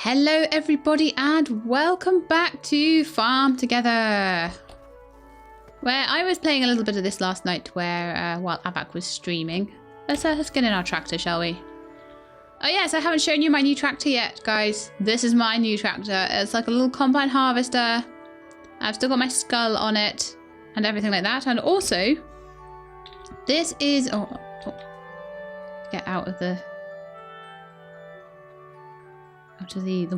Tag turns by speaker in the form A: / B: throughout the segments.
A: Hello everybody and welcome back to Farm Together, where I was playing a little bit of this last night while Abak was streaming. Let's get in our tractor, shall we? Oh yes, I haven't shown you my new tractor yet, guys. This is my new tractor. It's like a little combine harvester. I've still got my skull on it and everything like that. And also, this is... get out of the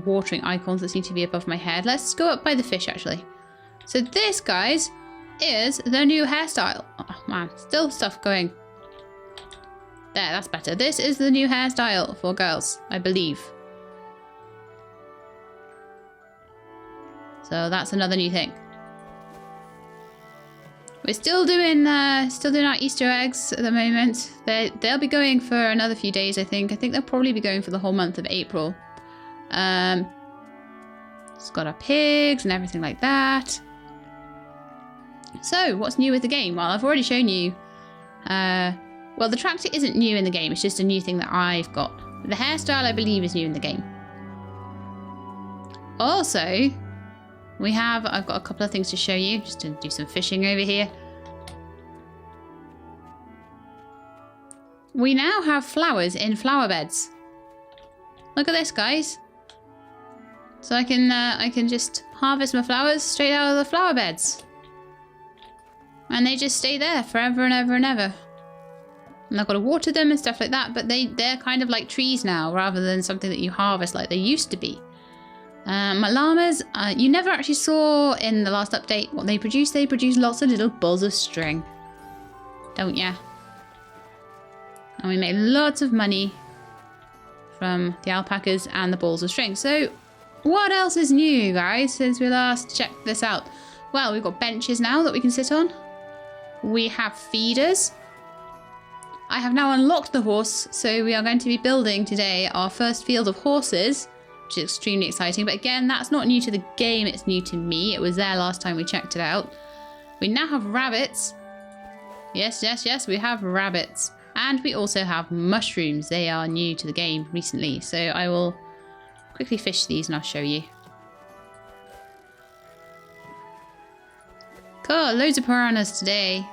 A: watering icons that seem to be above my head. Let's go up by the fish, actually. So this, guys, is the new hairstyle. Oh man, still stuff going. There, that's better. This is the new hairstyle for girls, I believe. So that's another new thing. We're still doing our Easter eggs at the moment. They'll be going for another few days, I think. I think they'll probably be going for the whole month of April. It's got our pigs and everything like that. So, what's new with the game? Well, I've already shown you. Well, the tractor isn't new in the game. It's just a new thing that I've got. The hairstyle, I believe, is new in the game. Also, I've got a couple of things to show you. Just to do some fishing over here. We now have flowers in flower beds. Look at this, guys. So I can just harvest my flowers straight out of the flower beds. And they just stay there forever and ever and ever. And I've got to water them and stuff like that, but they're kind of like trees now rather than something that you harvest like they used to be. My llamas, you never actually saw in the last update what they produce. They produce lots of little balls of string. Don't ya? And we make lots of money from the alpacas and the balls of string. So what else is new, guys, since we last checked this out? Well, we've got benches now that we can sit on. We have feeders. I have now unlocked the horse, so we are going to be building today our first field of horses, which is extremely exciting. But again, that's not new to the game, it's new to me. It was there last time we checked it out. We now have rabbits. Yes, yes, yes, we have rabbits. And we also have mushrooms. They are new to the game recently, so I will quickly fish these and I'll show you. Cool, loads of piranhas today.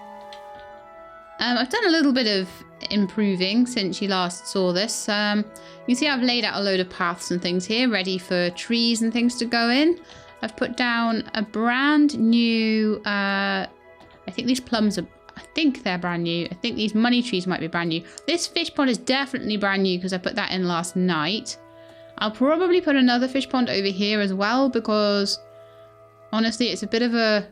A: I've done a little bit of improving since you last saw this. You can see I've laid out a load of paths and things here, ready for trees and things to go in. I've put down a brand new, I think these plums are, I think they're brand new. I think these money trees might be brand new. This fish pond is definitely brand new because I put that in last night. I'll probably put another fish pond over here as well because honestly it's a bit of a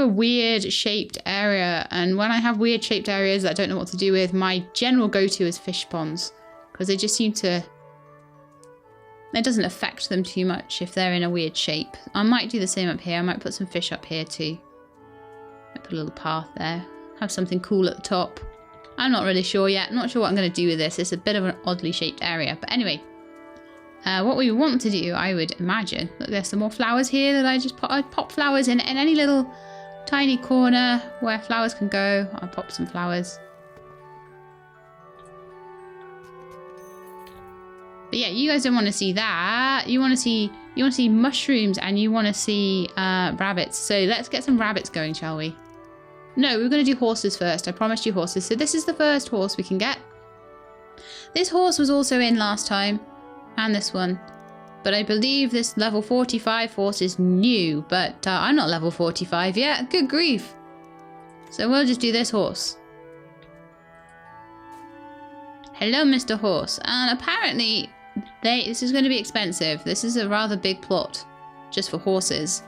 A: weird shaped area, and when I have weird shaped areas that I don't know what to do with, my general go-to is fish ponds because they just seem to, it doesn't affect them too much if they're in a weird shape. I might do the same up here. I might put some fish up here too. Might put a little path there. Have something cool at the top. I'm not really sure yet. I'm not sure what I'm going to do with this. It's a bit of an oddly shaped area. But anyway, what we want to do, I would imagine, look, there's some more flowers here that I just pop flowers in any little tiny corner where flowers can go. I'll pop some flowers. But yeah, you guys don't want to see that. You want to see mushrooms and you want to see rabbits. So let's get some rabbits going, shall we? No, we're going to do horses first. I promised you horses. So this is the first horse we can get. This horse was also in last time, and this one. But I believe this level 45 horse is new, but I'm not level 45 yet. Good grief. So we'll just do this horse. Hello, Mr. Horse. And apparently, this is going to be expensive. This is a rather big plot, just for horses.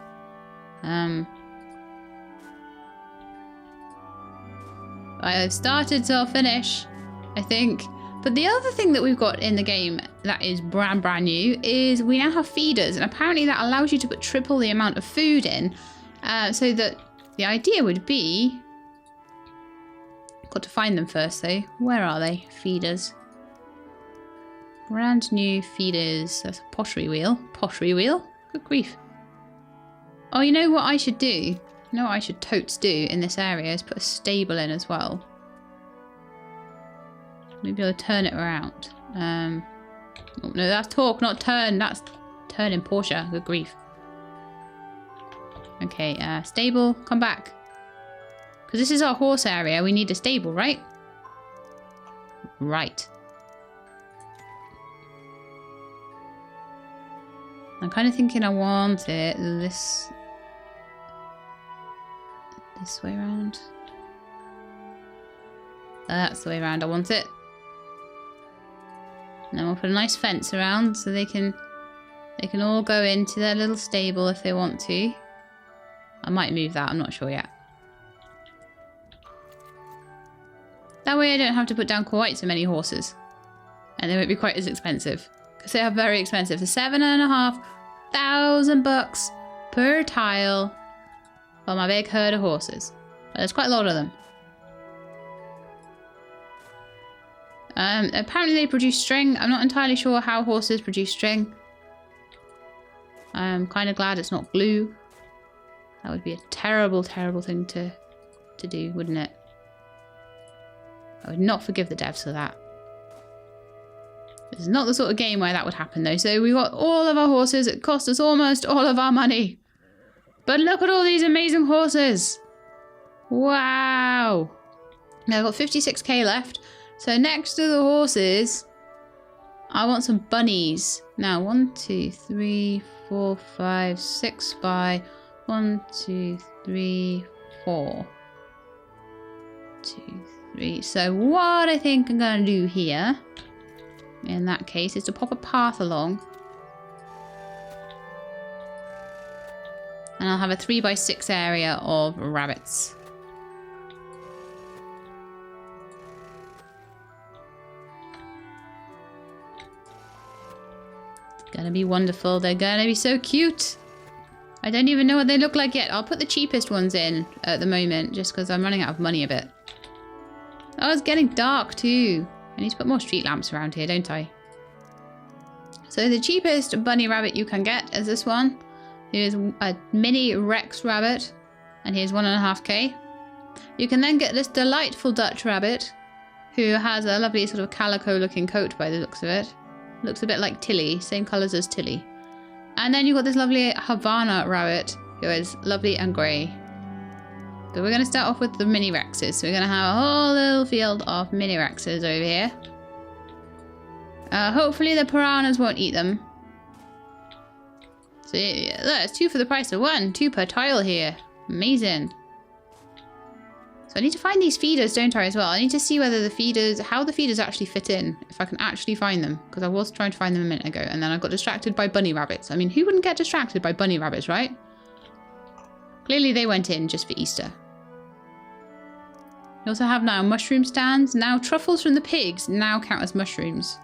A: I've started, so I'll finish, I think. But the other thing that we've got in the game that is brand new is we now have feeders, and apparently that allows you to put triple the amount of food in, so that the idea would be, got to find them first though. Where are they? Feeders. Brand new feeders. That's a pottery wheel. Pottery wheel? Good grief. Oh, you know what I should do? You know what I should totes do in this area is put a stable in as well. Maybe I'll turn it around. Oh, no, that's talk, not turn. That's turn in Porsche. Good grief. Okay, stable, come back. Because this is our horse area. We need a stable, right? Right. I'm kind of thinking I want it this way around. That's the way around I want it. And then we'll put a nice fence around so they can all go into their little stable if they want to. I might move that, I'm not sure yet. That way I don't have to put down quite so many horses. And they won't be quite as expensive. Because they are very expensive. So $7,500 per tile for my big herd of horses. But there's quite a lot of them. Apparently they produce string. I'm not entirely sure how horses produce string. I'm kind of glad it's not glue. That would be a terrible, terrible thing to do, wouldn't it? I would not forgive the devs for that. This is not the sort of game where that would happen though. So we got all of our horses. It cost us almost all of our money. But look at all these amazing horses. Wow. Now I've got 56k left. So next to the horses, I want some bunnies. Now 1, 2, 3, 4, 5, 6 by 1, 2, 3, 4. 2, 3. So what I think I'm going to do here, in that case, is to pop a path along. And I'll have a 3 by 6 area of rabbits. It's gonna be wonderful. They're gonna be so cute. I don't even know what they look like yet. I'll put the cheapest ones in at the moment, just because I'm running out of money a bit. Oh, it's getting dark too. I need to put more street lamps around here, don't I? So the cheapest bunny rabbit you can get is this one. Here's a mini Rex rabbit, and here's 1.5k. You can then get this delightful Dutch rabbit, who has a lovely sort of calico looking coat by the looks of it. Looks a bit like Tilly, same colours as Tilly. And then you've got this lovely Havana rabbit, who is lovely and grey. But we're going to start off with the mini Rexes. So we're going to have a whole little field of mini Rexes over here. Hopefully the piranhas won't eat them. So yeah, look, it's 2 for the price of 1. 2 per tile here. Amazing. So I need to find these feeders, don't I, as well? I need to see whether the feeders, how the feeders actually fit in. If I can actually find them. Because I was trying to find them a minute ago. And then I got distracted by bunny rabbits. I mean, who wouldn't get distracted by bunny rabbits, right? Clearly they went in just for Easter. We also have now mushroom stands. Now truffles from the pigs now count as mushrooms.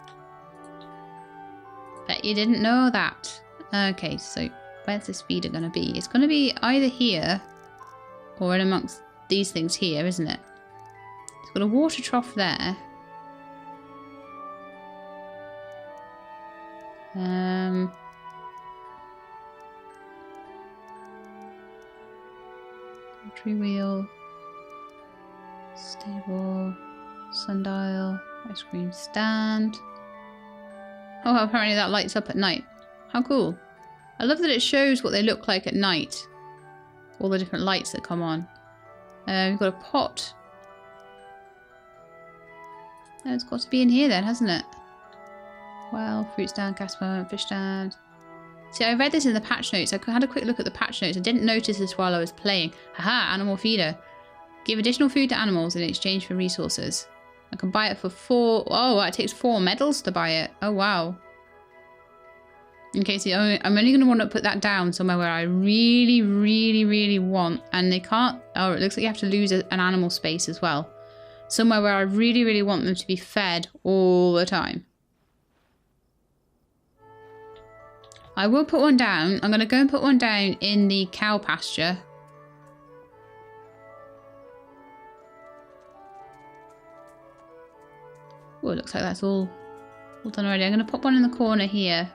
A: Bet you didn't know that. Okay, so where's this feeder going to be? It's going to be either here or in amongst these things here, isn't it? It's got a water trough there. Tree wheel, stable, sundial, ice cream stand. Oh, apparently that lights up at night. How cool. I love that it shows what they look like at night. All the different lights that come on. We've got a pot. Oh, it's got to be in here then, hasn't it? Well, fruit stand, gas pump, fish stand. See, I read this in the patch notes. I had a quick look at the patch notes. I didn't notice this while I was playing. Haha, animal feeder. Give additional food to animals in exchange for resources. I can buy it for 4... Oh, it takes 4 medals to buy it. Oh, wow. Okay, so I'm only going to want to put that down somewhere where I really, really, really want. And they can't... Oh, it looks like you have to lose an animal space as well. Somewhere where I really, really want them to be fed all the time. I will put one down. I'm going to go and put one down in the cow pasture. Oh, it looks like that's all done already. I'm going to pop one in the corner here.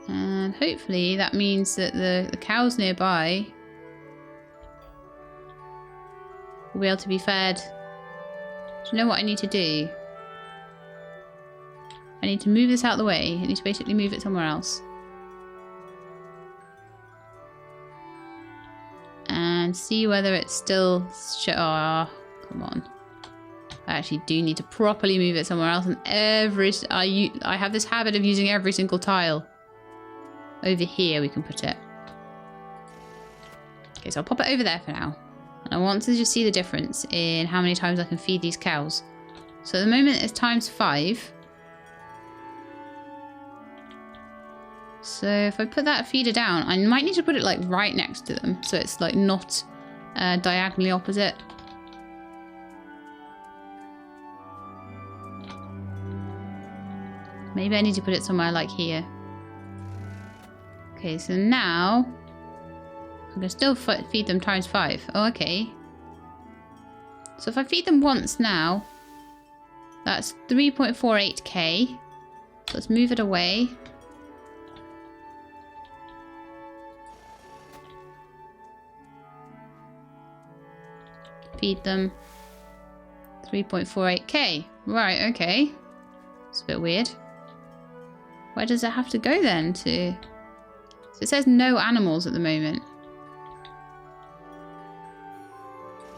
A: And hopefully that means that the cows nearby will be able to be fed you know what I need to do? I need to move this out of the way. I need to basically move it somewhere else. And see whether it's still... Oh, come on. I actually do need to properly move it somewhere else. And I have this habit of using every single tile. Over here we can put it. Okay, so I'll pop it over there for now. And I want to just see the difference in how many times I can feed these cows. So at the moment it's times 5. So if I put that feeder down, I might need to put it like right next to them. So it's like not diagonally opposite. Maybe I need to put it somewhere like here. Okay, so now I'm going to still feed them times 5. Oh, okay. So if I feed them once now, that's 3.48k. So let's move it away. Feed them 3.48k. Right, okay. It's a bit weird. Where does it have to go then to... So it says no animals at the moment.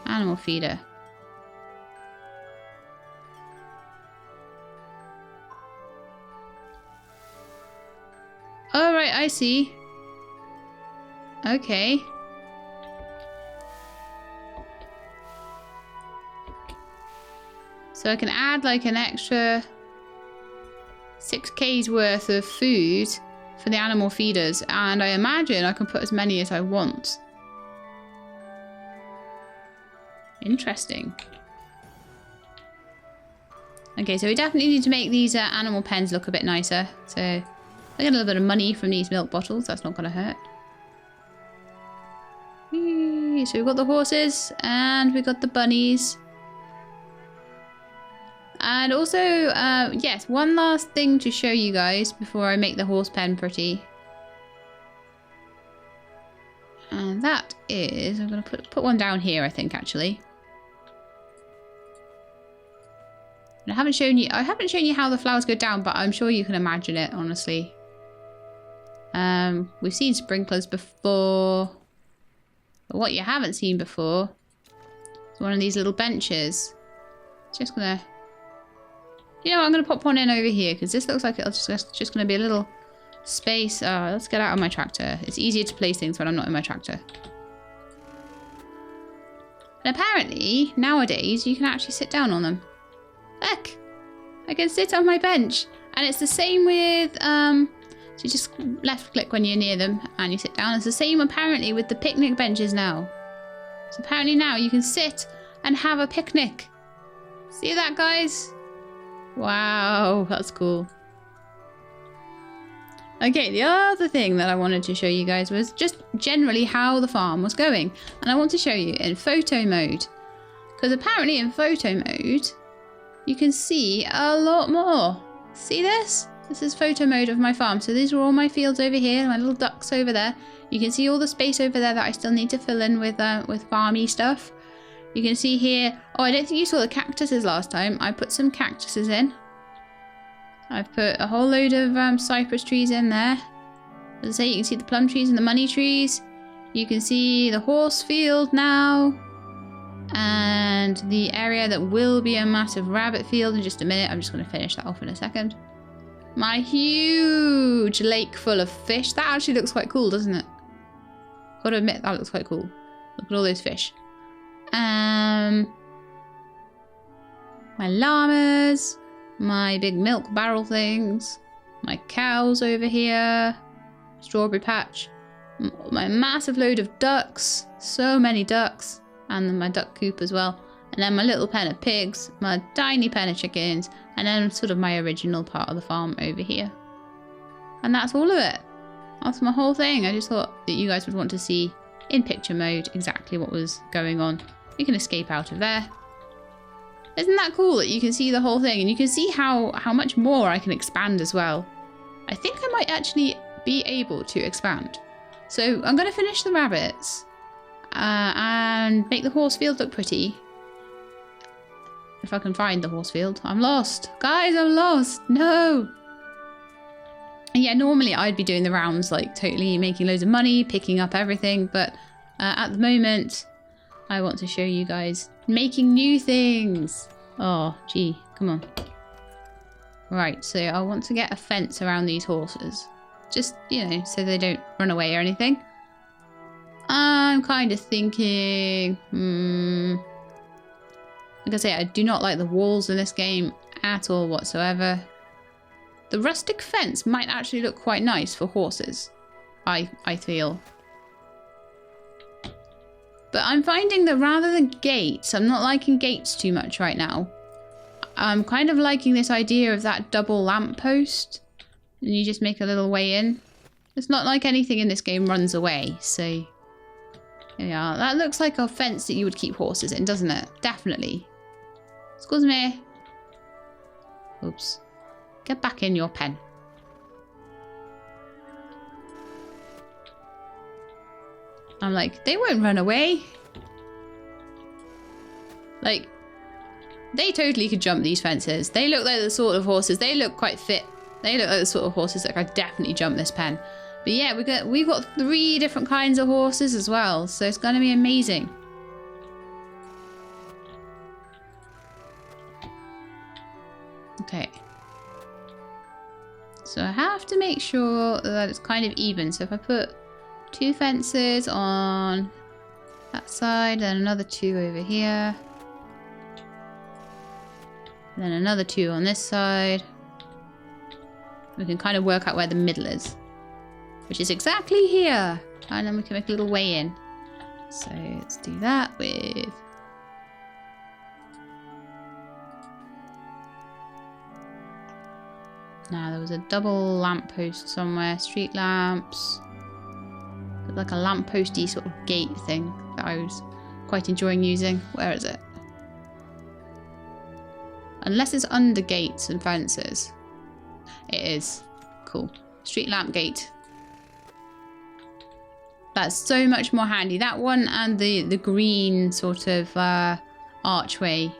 A: Animal feeder. Oh, right, I see. Okay. So I can add like an extra 6k's worth of food for the animal feeders, and I imagine I can put as many as I want. Interesting. Okay, so we definitely need to make these animal pens look a bit nicer. So I get a little bit of money from these milk bottles. That's not going to hurt. Whee! So we've got the horses and we've got the bunnies. And also, yes, one last thing to show you guys before I make the horse pen pretty. And that is, I'm going to put one down here, I think, actually. And I haven't shown you how the flowers go down, but I'm sure you can imagine it, honestly. We've seen sprinklers before. But what you haven't seen before is one of these little benches. Just going to... You know what, I'm going to pop one in over here because this looks like it's just going to be a little space. Let's get out of my tractor. It's easier to place things when I'm not in my tractor. And apparently, nowadays, you can actually sit down on them. Look! I can sit on my bench. And it's the same with, so you just left click when you're near them and you sit down. It's the same apparently with the picnic benches now. So apparently now you can sit and have a picnic. See that, guys? Wow, that's cool. Okay, the other thing that I wanted to show you guys was just generally how the farm was going. And I want to show you in photo mode. Because apparently in photo mode, you can see a lot more. See this? This is photo mode of my farm. So these are all my fields over here, my little ducks over there. You can see all the space over there that I still need to fill in with farmy stuff. You can see here, oh, I don't think you saw the cactuses last time. I put some cactuses in. I've put a whole load of cypress trees in there. As I say, you can see the plum trees and the money trees. You can see the horse field now. And the area that will be a massive rabbit field in just a minute. I'm just going to finish that off in a second. My huge lake full of fish. That actually looks quite cool, doesn't it? Gotta admit, that looks quite cool. Look at all those fish. My llamas, my big milk barrel things, my cows over here, strawberry patch, my massive load of ducks, so many ducks, and then my duck coop as well, and then my little pen of pigs, my tiny pen of chickens, and then sort of my original part of the farm over here. And that's all of it. That's my whole thing. I just thought that you guys would want to see in picture mode exactly what was going on. You can escape out of there. Isn't that cool that you can see the whole thing? And you can see how much more I can expand as well. I think I might actually be able to expand. So I'm going to finish the rabbits and make the horse field look pretty. If I can find the horse field. I'm lost. Guys, I'm lost. No. And yeah, normally I'd be doing the rounds, like totally making loads of money, picking up everything. But at the moment, I want to show you guys making new things. Oh, gee, come on. Right, so I want to get a fence around these horses. Just, you know, so they don't run away or anything. I'm kind of thinking, like I say, I do not like the walls in this game at all whatsoever. The rustic fence might actually look quite nice for horses, I feel. But I'm finding that rather than gates, I'm not liking gates too much right now. I'm kind of liking this idea of that double lamppost. And you just make a little way in. It's not like anything in this game runs away, so... Here we are. That looks like a fence that you would keep horses in, doesn't it? Definitely. Excuse me. Oops. Get back in your pen. I'm like, they won't run away. Like, they totally could jump these fences. They look like the sort of horses. They look quite fit. They look like the sort of horses that could definitely jump this pen. But yeah, we've got 3 different kinds of horses as well. So it's going to be amazing. Okay. So I have to make sure that it's kind of even. So if I put 2 fences on that side, then another 2 over here. Then another 2 on this side. We can kind of work out where the middle is. Which is exactly here. And then we can make a little way in. So let's do that with... Now there was a double lamppost somewhere. Street lamps. Like a lampposty sort of gate thing that I was quite enjoying using. Where is it? Unless it's under gates and fences. It is. Cool. Street lamp gate. That's so much more handy. That one and the green sort of archway.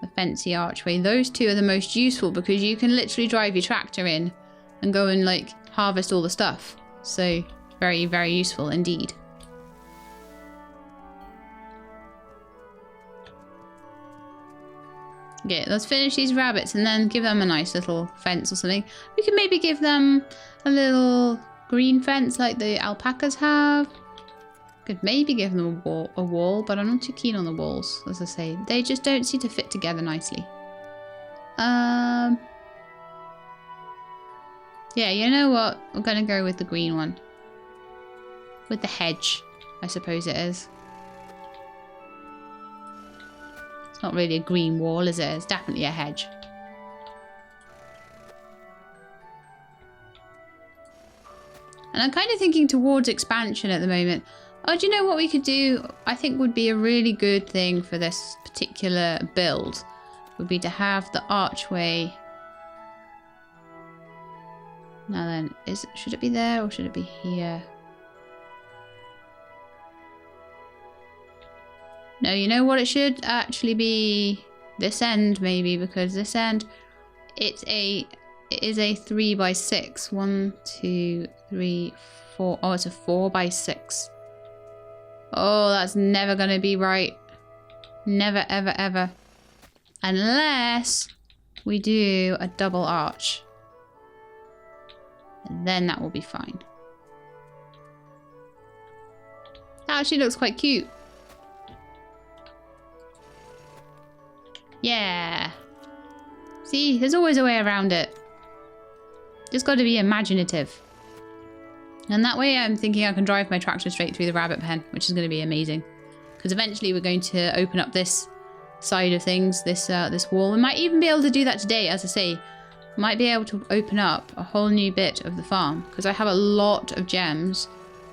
A: The fancy archway. Those 2 are the most useful because you can literally drive your tractor in and go and like harvest all the stuff. So very, very useful indeed. Okay, let's finish these rabbits and then give them a nice little fence or something. We could maybe give them a little green fence like the alpacas have. Could maybe give them a wall, but I'm not too keen on the walls, as I say. They just don't seem to fit together nicely. Yeah, you know what? We're going to go with the green one. With the hedge, I suppose it is. It's not really a green wall, is it? It's definitely a hedge. And I'm kind of thinking towards expansion at the moment. Oh, do you know what we could do? I think would be a really good thing for this particular build. Would be to have the archway. Now then, should it be there or should it be here? No, you know what? It should actually be this end maybe, because this end, it is a 3 by 6. 1, 2, 3, 4. Oh, it's a 4 by 6. Oh, that's never going to be right. Never, ever, ever. Unless we do a double arch. And then that will be fine. That actually looks quite cute. Yeah. See, there's always a way around it. Just got to be imaginative. And that way I'm thinking I can drive my tractor straight through the rabbit pen, which is going to be amazing. Because eventually we're going to open up this side of things, this wall. We might even be able to do that today, as I say. Might be able to open up a whole new bit of the farm. Because I have a lot of gems.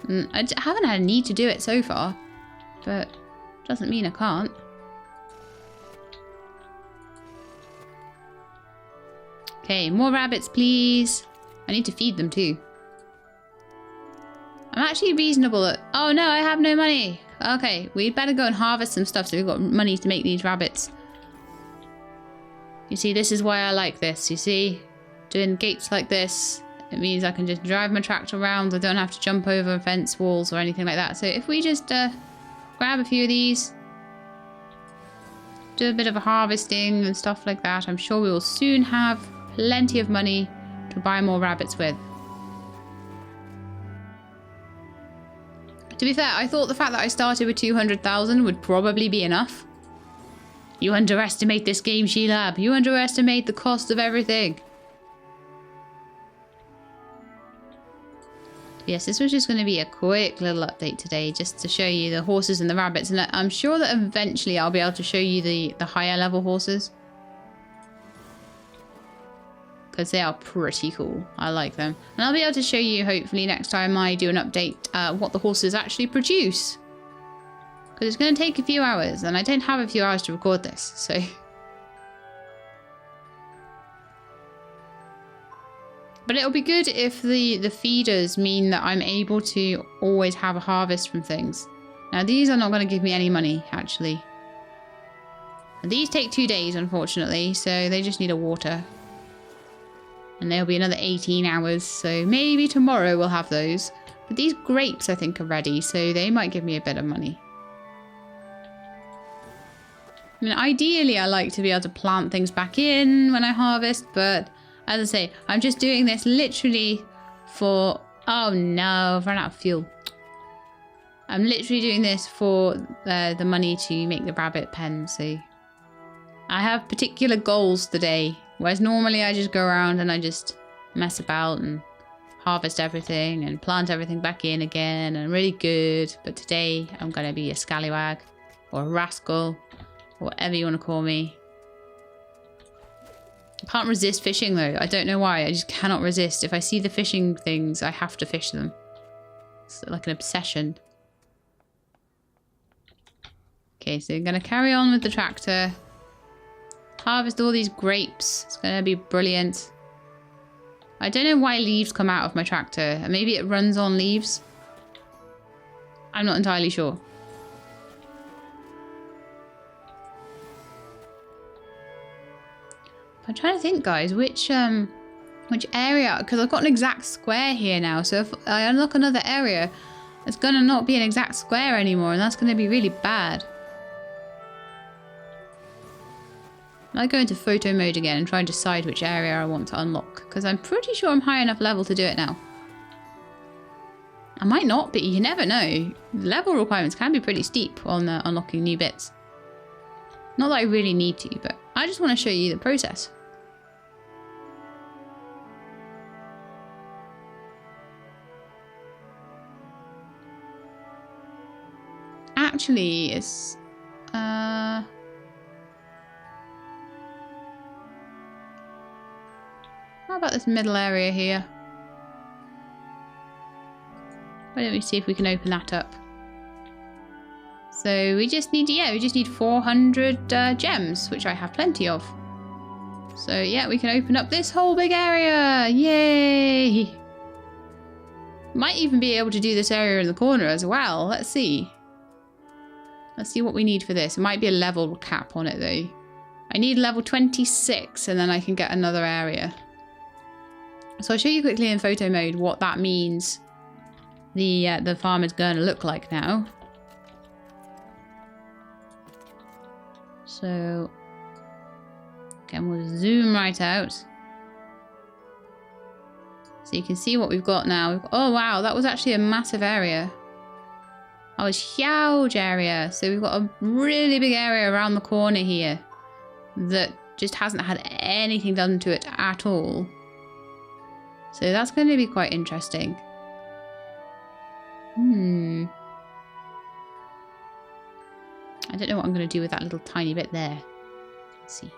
A: And I haven't had a need to do it so far. But doesn't mean I can't. Okay, more rabbits, please. I need to feed them too. I'm actually reasonable at... Oh no, I have no money. Okay, we'd better go and harvest some stuff so we've got money to make these rabbits You see, this is why I like this. You see, doing gates like this, it means I can just drive my tractor around. I don't have to jump over fence walls or anything like that. So if we just grab a few of these, do a bit of a harvesting and stuff like that, I'm sure we will soon have plenty of money to buy more rabbits with. To be fair, I thought the fact that I started with 200,000 would probably be enough. You underestimate this game, Sheelab. You underestimate the cost of everything. Yes, this was just going to be a quick little update today, just to show you the horses and the rabbits. And I'm sure that eventually I'll be able to show you the higher level horses, because they are pretty cool. I like them. And I'll be able to show you, hopefully, next time I do an update, what the horses actually produce. Because it's going to take a few hours, and I don't have a few hours to record this, so... But it'll be good if the feeders mean that I'm able to always have a harvest from things. Now, these are not going to give me any money, actually. And these take 2 days, unfortunately, so they just need a water. And there'll be another 18 hours, so maybe tomorrow we'll have those. But these grapes, I think, are ready, so they might give me a bit of money. I mean, ideally, I like to be able to plant things back in when I harvest, but as I say, I'm just doing this literally for... Oh no, I've run out of fuel. I'm literally doing this for the money to make the rabbit pen, so... I have particular goals today, whereas normally I just go around and I just mess about and harvest everything and plant everything back in again and really good. But today I'm going to be a scallywag or a rascal, or whatever you want to call me. I can't resist fishing though. I don't know why. I just cannot resist. If I see the fishing things, I have to fish them. It's like an obsession. Okay, so I'm going to carry on with the tractor. Harvest all these grapes. It's going to be brilliant. I don't know why leaves come out of my tractor. Maybe it runs on leaves. I'm not entirely sure. I'm trying to think, guys, which area, because I've got an exact square here now, so if I unlock another area, it's going to not be an exact square anymore, and that's going to be really bad. I might go into photo mode again and try and decide which area I want to unlock, because I'm pretty sure I'm high enough level to do it now. I might not, but you never know. Level requirements can be pretty steep on unlocking new bits. Not that I really need to, but I just want to show you the process. Actually, it's... How about this middle area here? Why don't we see if we can open that up? So we just need, yeah, we just need 400 gems, which I have plenty of. So yeah, we can open up this whole big area. Yay! Might even be able to do this area in the corner as well. Let's see. Let's see what we need for this. It might be a level cap on it though. I need level 26 and then I can get another area. So I'll show you quickly in photo mode what that means the farm is going to look like now. So, again, we'll zoom right out. So you can see what we've got now. Oh wow, that was actually a massive area. That was a huge area. So we've got a really big area around the corner here that just hasn't had anything done to it at all. So that's going to be quite interesting. I don't know what I'm going to do with that little tiny bit there. Let's see.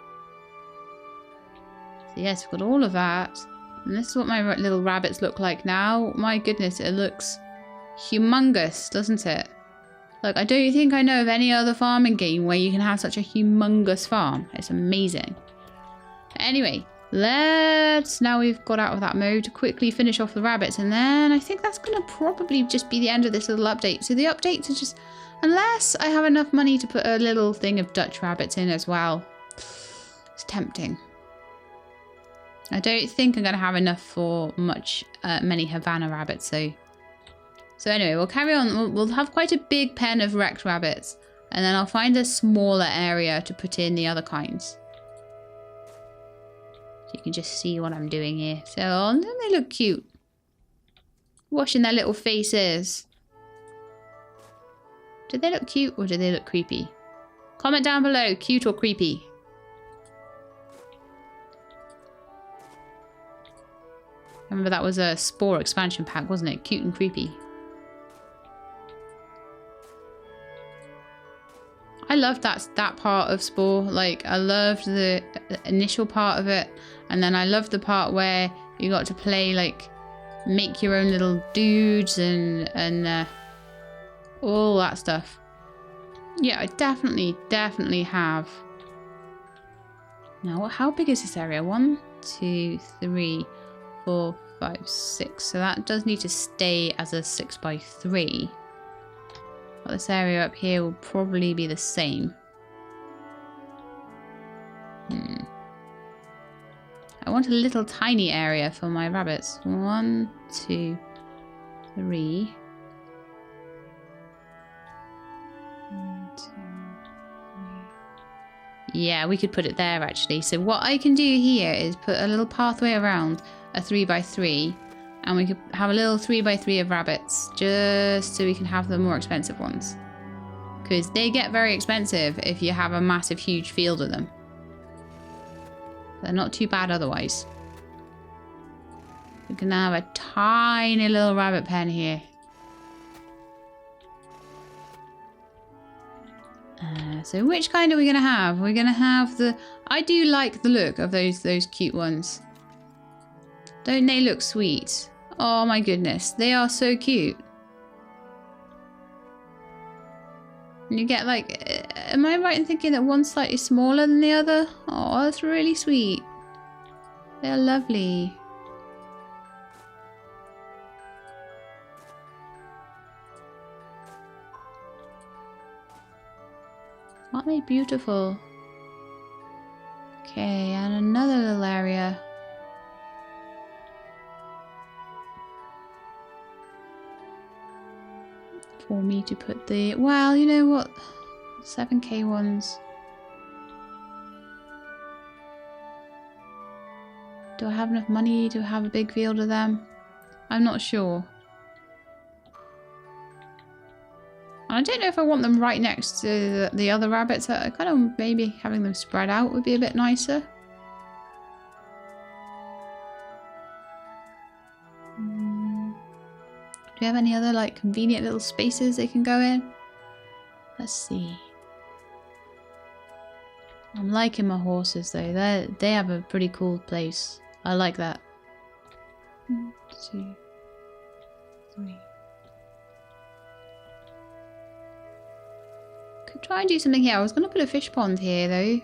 A: So yes, we've got all of that. And this is what my little rabbits look like now. My goodness, it looks humongous, doesn't it? Look, I don't think I know of any other farming game where you can have such a humongous farm. It's amazing. But anyway, let's, now we've got out of that mode, quickly finish off the rabbits. And then I think that's going to probably just be the end of this little update. So the updates are just, unless I have enough money to put a little thing of Dutch rabbits in as well. It's tempting. I don't think I'm going to have enough for many Havana rabbits, so anyway, we'll carry on. We'll have quite a big pen of wrecked rabbits, and then I'll find a smaller area to put in the other kinds. So you can just see what I'm doing here. So, oh, they look cute. Washing their little faces. Do they look cute or do they look creepy? Comment down below, cute or creepy. Remember that was a Spore expansion pack, wasn't it? Cute and creepy. I loved that part of Spore. Like, I loved the initial part of it. And then I loved the part where you got to play, like, make your own little dudes and all that stuff. Yeah, I definitely have. Now, how big is this area? 1, 2, 3, 4, 5, 6. So that does need to stay as a 6x3. But this area up here will probably be the same. I want a little tiny area for my rabbits. 1, 2, 3. 1, 2, 3. Yeah, we could put it there actually. So what I can do here is put a little pathway around a 3x3, and we could have a little 3x3 of rabbits, just so we can have the more expensive ones. Because they get very expensive if you have a massive, huge field of them. They're not too bad otherwise. We can have a tiny little rabbit pen here. So which kind are we going to have? We're going to have the... I do like the look of those cute ones. Don't they look sweet? Oh my goodness, they are so cute. And you get like, am I right in thinking that one's slightly smaller than the other? Oh, that's really sweet. They're lovely. Aren't they beautiful? Okay, and another little area. For me to put the... Well, you know what? 7k ones. Do I have enough money to have a big field of them? I'm not sure. I don't know if I want them right next to the other rabbits. I kind of maybe having them spread out would be a bit nicer. Do we have any other like convenient little spaces they can go in? Let's see. I'm liking my horses though. They have a pretty cool place. I like that. 1, 2, 3. Could try and do something here. I was going to put a fish pond here though.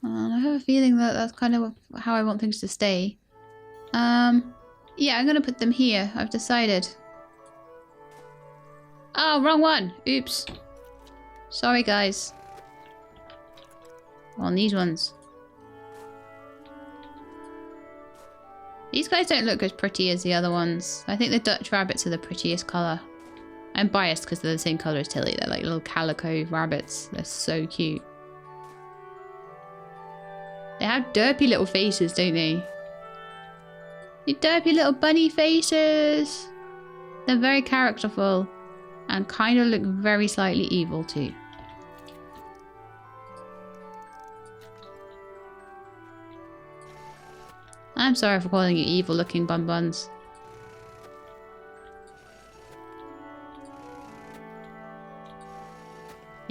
A: And I have a feeling that that's kind of how I want things to stay. Yeah, I'm going to put them here. I've decided. Oh, wrong one. Oops. Sorry, guys. On these ones. These guys don't look as pretty as the other ones. I think the Dutch rabbits are the prettiest colour. I'm biased because they're the same colour as Tilly. They're like little calico rabbits. They're so cute. They have derpy little faces, don't they? You derpy little bunny faces. They're very characterful and kind of look very slightly evil too. I'm sorry for calling you evil looking bun-buns.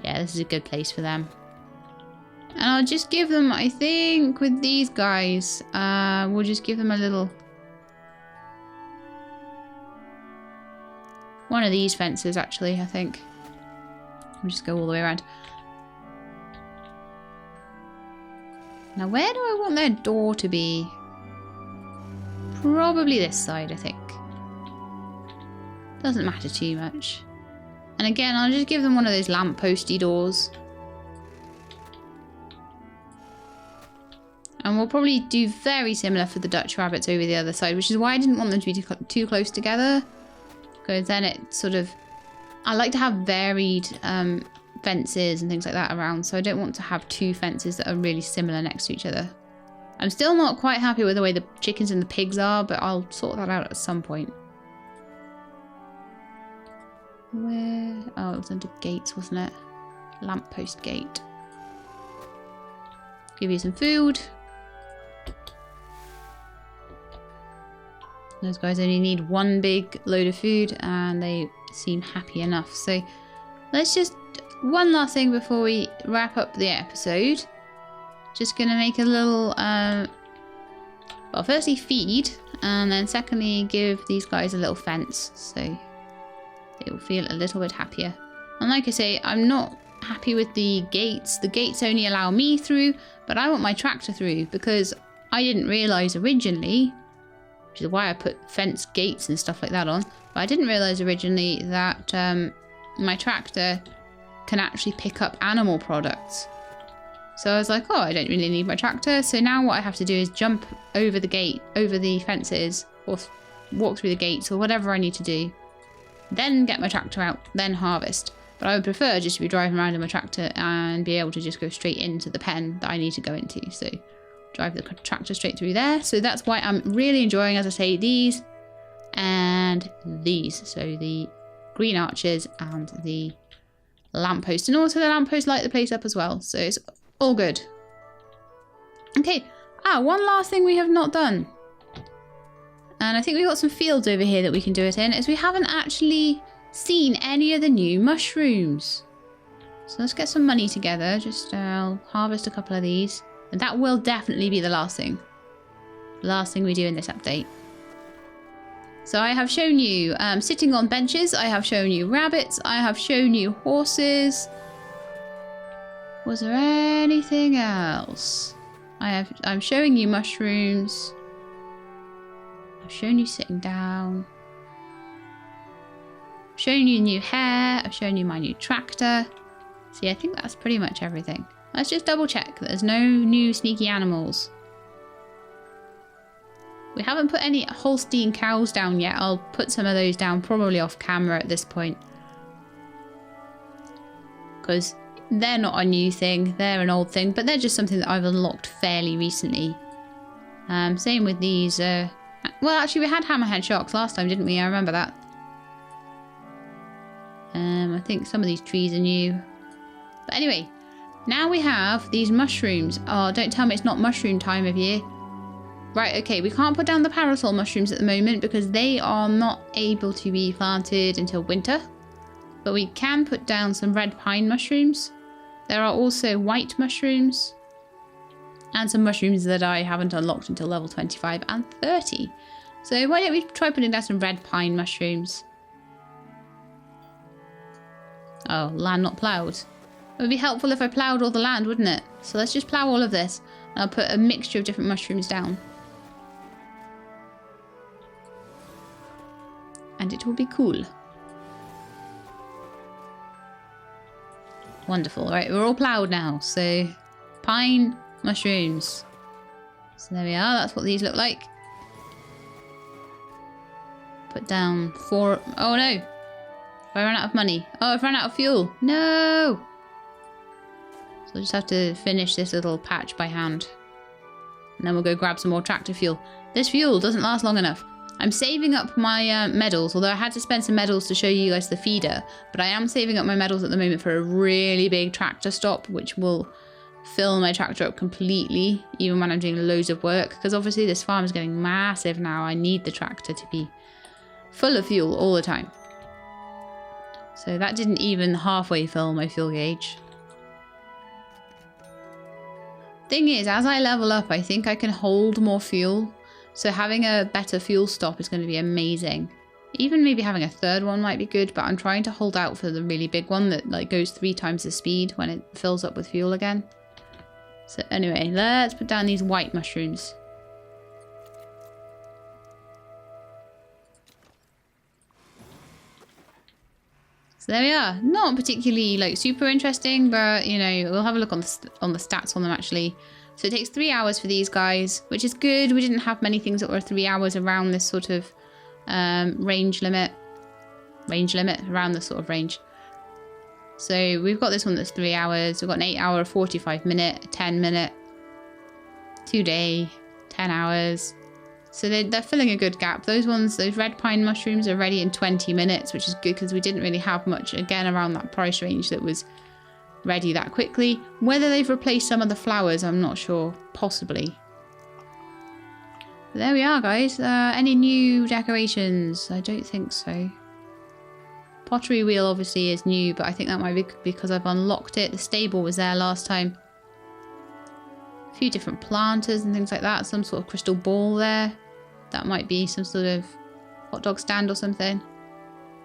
A: Yeah, this is a good place for them. And I'll just give them, I think, with these guys, we'll just give them a little... One of these fences, actually, I think. We'll just go all the way around. Now, where do I want their door to be? Probably this side, I think. Doesn't matter too much. And again, I'll just give them one of those lampposty doors. And we'll probably do very similar for the Dutch rabbits over the other side, which is why I didn't want them to be too close together. Because then it sort of... I like to have varied fences and things like that around. So I don't want to have two fences that are really similar next to each other. I'm still not quite happy with the way the chickens and the pigs are, but I'll sort that out at some point. Where? Oh, it was under gates, wasn't it? Lamppost gate. Give you some food. Those guys only need one big load of food and they seem happy enough. So let's just... One last thing before we wrap up the episode. Just going to make a little... well, firstly feed. And then secondly give these guys a little fence. So they will feel a little bit happier. And like I say, I'm not happy with the gates. The gates only allow me through. But I want my tractor through. Because I didn't realise originally... which is why I put fence gates and stuff like that on. But I didn't realise originally that my tractor can actually pick up animal products. So I was like, oh, I don't really need my tractor. So now what I have to do is jump over the gate, over the fences, or walk through the gates, or whatever I need to do. Then get my tractor out, then harvest. But I would prefer just to be driving around in my tractor and be able to just go straight into the pen that I need to go into. So drive the tractor straight through there. So that's why I'm really enjoying, as I say, these and these. So the green arches and the lamppost. And also the lamppost light the place up as well. So it's all good. Okay. One last thing we have not done. And I think we've got some fields over here that we can do it in. Is we haven't actually seen any of the new mushrooms. So let's get some money together. Just I'll harvest a couple of these. And that will definitely be the last thing. The last thing we do in this update. So I have shown you sitting on benches. I have shown you rabbits. I have shown you horses. Was there anything else? I'm showing you mushrooms. I've shown you sitting down. I've shown you new hair. I've shown you my new tractor. So yeah, I think that's pretty much everything. Let's just double check that there's no new sneaky animals. We haven't put any Holstein cows down yet. I'll put some of those down probably off camera at this point. Because they're not a new thing. They're an old thing. But they're just something that I've unlocked fairly recently. Same with these. Well, actually we had hammerhead sharks last time, didn't we? I remember that. I think some of these trees are new. But anyway... Now we have these mushrooms. Oh, don't tell me it's not mushroom time of year. Right, okay, we can't put down the parasol mushrooms at the moment because they are not able to be planted until winter. But we can put down some red pine mushrooms. There are also white mushrooms. And some mushrooms that I haven't unlocked until level 25 and 30. So why don't we try putting down some red pine mushrooms? Oh, land not ploughed. It would be helpful if I ploughed all the land, wouldn't it? So let's just plough all of this. And I'll put a mixture of different mushrooms down. And it will be cool. Wonderful. Right, we're all ploughed now. So, pine mushrooms. So there we are. That's what these look like. Put down 4... Oh no! I ran out of money. Oh, I've run out of fuel. No! So I'll just have to finish this little patch by hand. And then we'll go grab some more tractor fuel. This fuel doesn't last long enough. I'm saving up my medals, although I had to spend some medals to show you guys the feeder. But I am saving up my medals at the moment for a really big tractor stop, which will fill my tractor up completely, even when I'm doing loads of work. Because obviously this farm is getting massive now. I need the tractor to be full of fuel all the time. So that didn't even halfway fill my fuel gauge. Thing is, as I level up, I think I can hold more fuel. So having a better fuel stop is going to be amazing. Even maybe having a third one might be good, but I'm trying to hold out for the really big one that like goes 3 times the speed when it fills up with fuel again. So anyway, let's put down these white mushrooms. So there we are. Not particularly like super interesting, but you know, we'll have a look on the stats on them actually So it takes 3 hours for these guys, which is good. We didn't have many things that were 3 hours around this sort of range limit, around this sort of range. So we've got this one that's 3 hours. We've got an 8 hour, 45 minute, 10 minute, 2 day, 10 hours. So they're filling a good gap. Those ones, those red pine mushrooms are ready in 20 minutes, which is good because we didn't really have much, again, around that price range that was ready that quickly. Whether they've replaced some of the flowers, I'm not sure. Possibly. But there we are, guys. Any new decorations? I don't think so. Pottery wheel obviously is new, but I think that might be because I've unlocked it. The stable was there last time. A few different planters and things like that. Some sort of crystal ball there. That might be some sort of hot dog stand or something.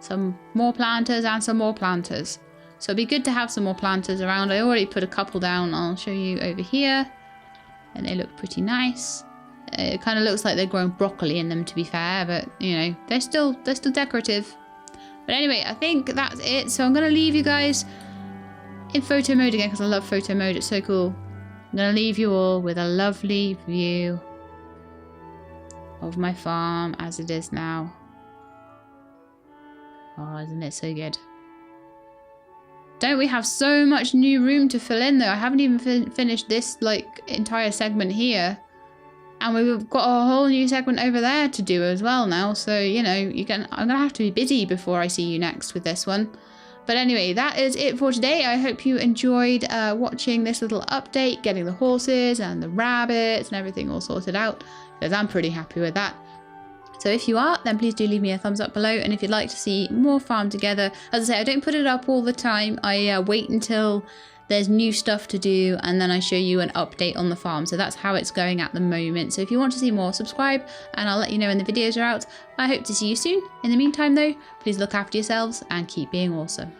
A: Some more planters and some more planters. So it'd be good to have some more planters around. I already put a couple down. I'll show you over here. And they look pretty nice. It kind of looks like they're growing broccoli in them, to be fair. But, you know, they're still decorative. But anyway, I think that's it. So I'm going to leave you guys in photo mode again because I love photo mode. It's so cool. I'm going to leave you all with a lovely view of my farm as it is now. Oh, isn't it so good? Don't we have so much new room to fill in though? I haven't even finished this like entire segment here. And we've got a whole new segment over there to do as well now. So, you know, I'm going to have to be busy before I see you next with this one. But anyway, that is it for today. I hope you enjoyed watching this little update, getting the horses and the rabbits and everything all sorted out. Because I'm pretty happy with that. So if you are, then please do leave me a thumbs up below. And if you'd like to see more Farm Together, as I say, I don't put it up all the time. I wait until there's new stuff to do and then I show you an update on the farm. So that's how it's going at the moment. So if you want to see more, subscribe and I'll let you know when the videos are out. I hope to see you soon. In the meantime though, please look after yourselves and keep being awesome.